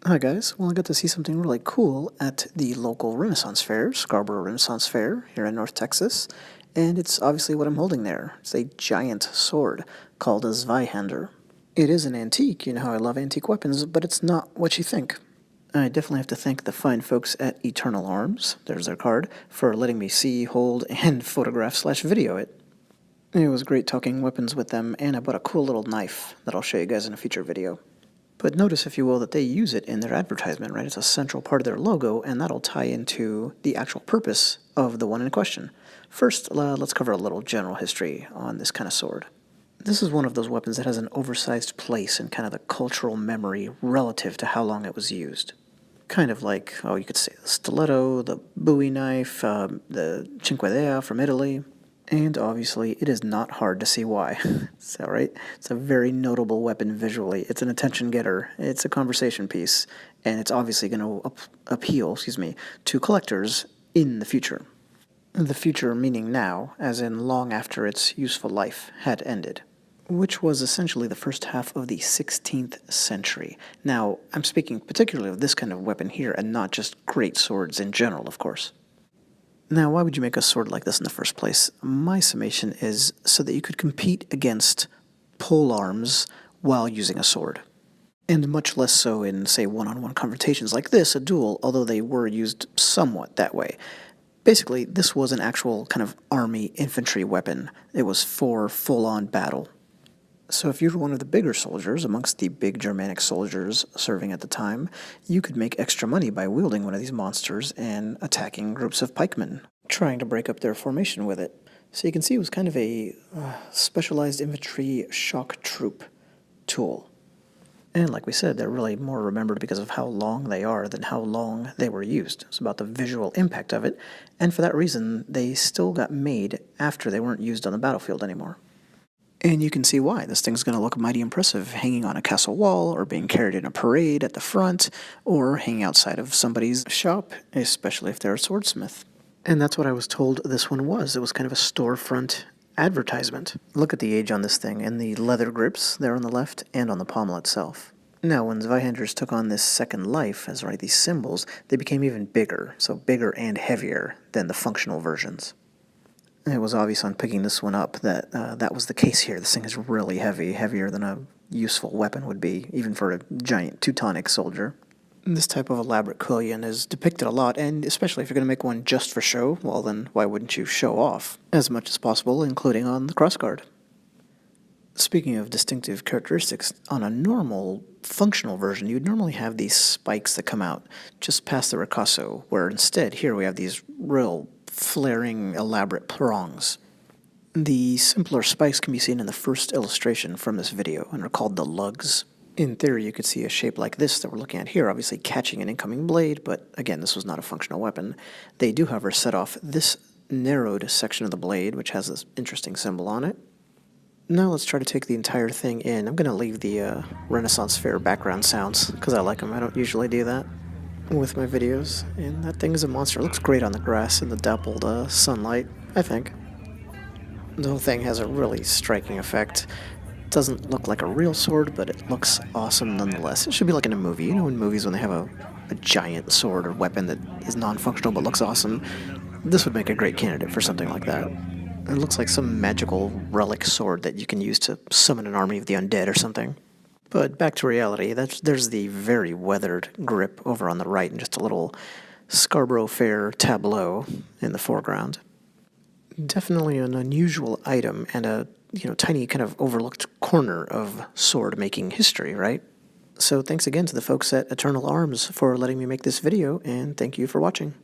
Hi guys, well I got to see something really cool at the local Renaissance Fair, Scarborough Renaissance Fair here in North Texas, and it's obviously what I'm holding there. It's a giant sword called a Zweihander. It is an antique, you know how I love antique weapons, but it's not what you think. I definitely have to thank the fine folks at Eternal Arms, there's their card, for letting me see, hold, and photograph/video it. It was great talking weapons with them, and I bought a cool little knife that I'll show you guys in a future video. But notice, if you will, that they use it in their advertisement, right? It's a central part of their logo, and that'll tie into the actual purpose of the one in question. First, let's cover a little general history on this kind of sword. This is one of those weapons that has an oversized place in kind of the cultural memory relative to how long it was used. Kind of like, oh, you could say the stiletto, the Bowie knife, the Cinquedea from Italy. And obviously, it is not hard to see why. So, right? It's a very notable weapon visually. It's an attention getter. It's a conversation piece. And it's obviously going to appeal, to collectors in the future. The future meaning now, as in long after its useful life had ended, which was essentially the first half of the 16th century. Now, I'm speaking particularly of this kind of weapon here, and not just great swords in general, of course. Now, why would you make a sword like this in the first place? My summation is so that you could compete against pole arms while using a sword. And much less so in, say, one-on-one confrontations like this, a duel, although they were used somewhat that way. Basically, this was an actual kind of army infantry weapon. It was for full-on battle. So if you were one of the bigger soldiers amongst the big Germanic soldiers serving at the time, you could make extra money by wielding one of these monsters and attacking groups of pikemen, trying to break up their formation with it. So you can see it was kind of a specialized infantry shock troop tool. And like we said, they're really more remembered because of how long they are than how long they were used. It's about the visual impact of it, and for that reason, they still got made after they weren't used on the battlefield anymore. And you can see why. This thing's going to look mighty impressive hanging on a castle wall, or being carried in a parade at the front, or hanging outside of somebody's shop, especially if they're a swordsmith. And that's what I was told this one was. It was kind of a storefront advertisement. Look at the age on this thing, and the leather grips there on the left and on the pommel itself. Now, when Zweihanders took on this second life, as these symbols, they became even bigger, so bigger and heavier than the functional versions. It was obvious on picking this one up that that was the case here. This thing is really heavy, heavier than a useful weapon would be, even for a giant Teutonic soldier. This type of elaborate cullion is depicted a lot, and especially if you're going to make one just for show, well then why wouldn't you show off as much as possible, including on the crossguard? Speaking of distinctive characteristics, on a normal, functional version, you'd normally have these spikes that come out just past the ricasso, where instead here we have these real flaring, elaborate prongs. The simpler spikes can be seen in the first illustration from this video and are called the lugs. In theory, you could see a shape like this that we're looking at here, obviously catching an incoming blade, but again, this was not a functional weapon. They do, however, set off this narrowed section of the blade, which has this interesting symbol on it. Now let's try to take the entire thing in. I'm going to leave the Renaissance Fair background sounds, because I like them. I don't usually do that with my videos, and that thing is a monster. It looks great on the grass in the dappled sunlight, I think. The whole thing has a really striking effect. It doesn't look like a real sword, but it looks awesome nonetheless. It should be like in a movie. You know, in movies when they have a giant sword or weapon that is non-functional but looks awesome, this would make a great candidate for something like that. It looks like some magical relic sword that you can use to summon an army of the undead or something. But back to reality, there's the very weathered grip over on the right and just a little Scarborough Fair tableau in the foreground. Definitely an unusual item and a tiny kind of overlooked corner of sword-making history, right? So thanks again to the folks at Eternal Arms for letting me make this video, and thank you for watching.